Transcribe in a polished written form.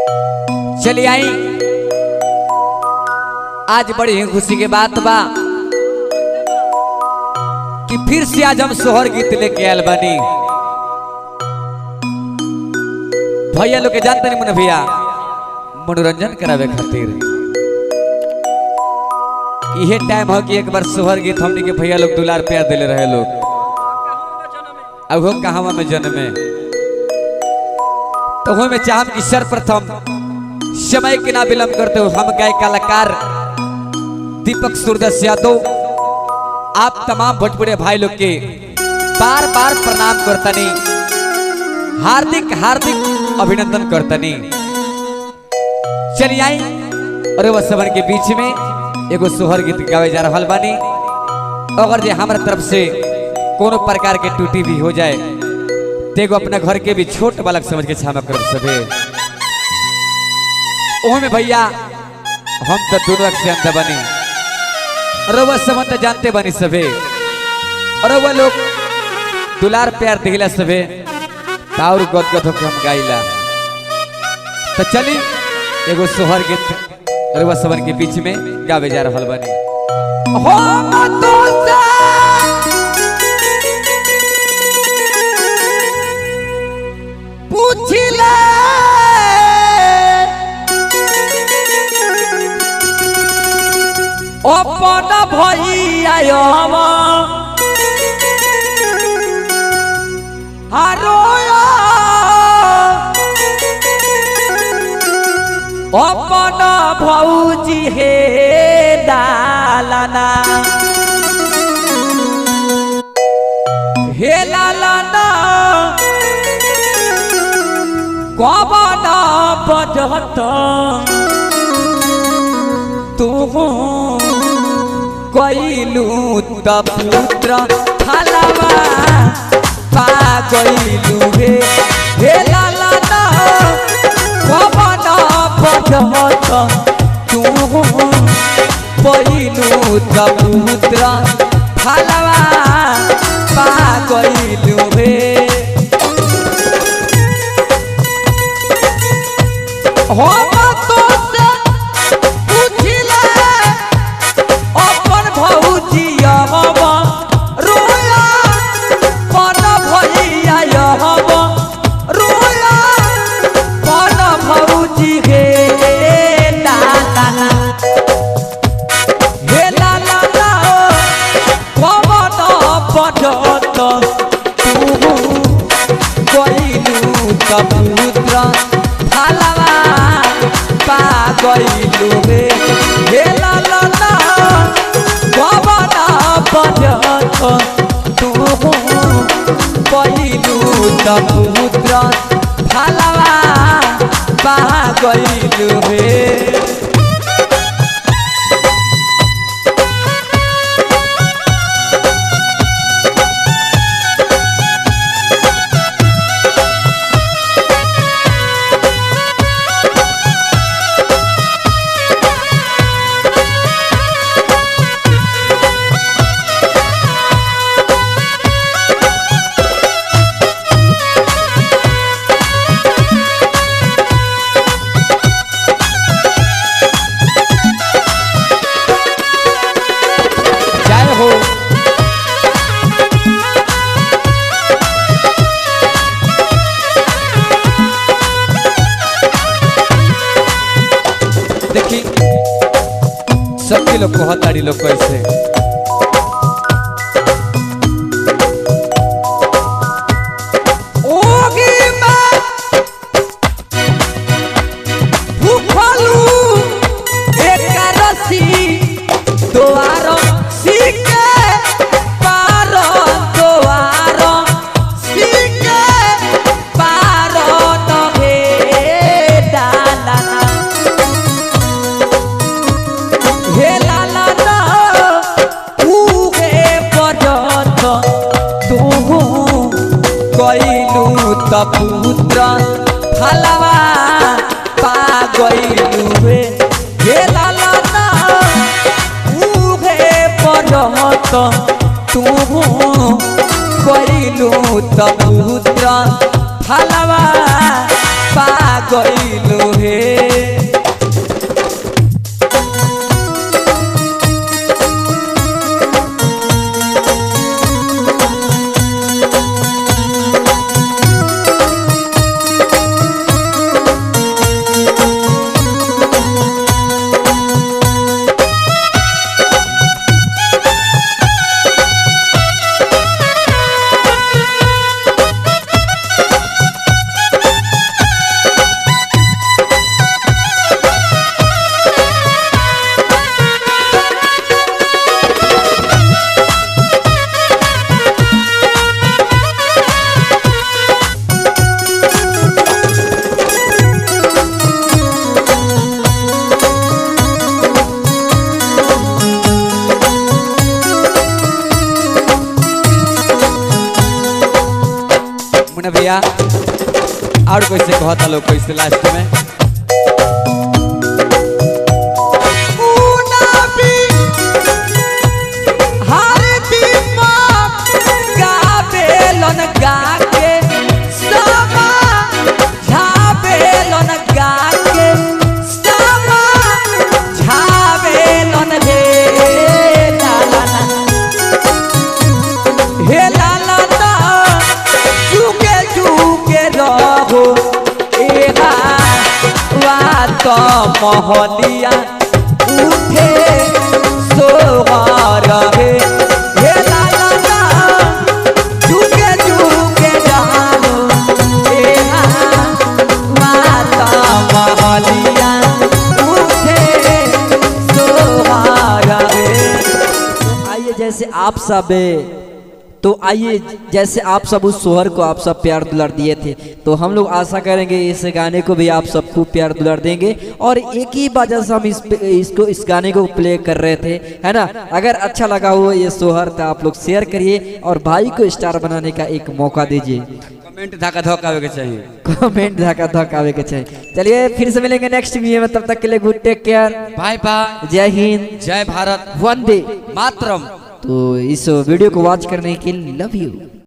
चलिए आई आज बड़ी ही खुशी की बात बा कि फिर से आज हम सोहर गीत लेके आयल बनी। भैया लोग के जानते नहीं मन भैया मनोरंजन करावे खातिर यह टाइम हो कि एक बार सोहर गीत हमने के भैया लोग दुलार प्यार दिले रहे लोग अब हम कहावा में जन्मे तो हमें चाहम कि सर्वप्रथम समय के ना विलंब करते हो हम गाय कलाकार दीपक सूरदास यादव आप तमाम भोजपुरी भाई लोग के बार बार प्रणाम करतनी हार्दिक हार्दिक अभिनंदन करतनी। चलिए आई और वह सवन के बीच में एगो सोहर गीत गावे जा रहा बानी। अगर जे हमारे तरफ से कोनो प्रकार के टूटी भी हो जाए तो अपना घर के भी छोट बालक समझ के क्षमा कर सके। में भैया हम तो दोनों से अंत बनी और वह समझ तो जानते बनी सभे और वह लोग दुलार प्यार दिला सभे और गदगद होकर हम गाइला। तो चली एगो सोहर गीत और वह सवन के बीच में गावे जा रहा बनी। पूछिला अपन भैया हारो अपन भौजी हे डालना हे लालना कवन बजत तू कैलू त पुत्र हलवा पा गईलू हे लालना कवन बजत तू कैलू त पुत्र हलवा पा गईलू हो पुत्र हलवा पा गईलू हे लालना कवन बजत तू कैलू त पुत्र हलवा पा गईलू सबके लोग कहताड़ी लोग कैसे पुत्र हलवा पा गईलू हे लालना उहे पढ़त तू कैलू त पुत्र हलवा पा गईलू हे भैया और कैसे कहता लोग कैसे लास्ट में तो मोहलिया उठे सोहर हे हे लाला ला झुके झुके जानो ए माता मोहलिया उठे सोहर हे। आइए जैसे आप सब आइए जैसे आप सब उस सोहर को आप सब प्यार दुलार दिए थे, तो हम लोग आशा करेंगे इस गाने को भी आप सब खूब प्यार दुलार देंगे। और एक ही वजह से हम इस गाने को प्ले कर रहे थे, है ना। अगर अच्छा लगा हो ये सोहर तो आप लोग शेयर करिए और भाई को स्टार बनाने का एक मौका दीजिए। कमेंट धक्का धक्का आवे के चाहिए, कमेंट धक्का धक्का आवे के चाहिए। चलिए फिर से मिलेंगे नेक्स्ट वीडियो में, तब तक के लिए good take care, bye bye, Jai Hind, जय भारत, वंदे मातरम। तो इस वीडियो को वॉच करने के लिए लव यू।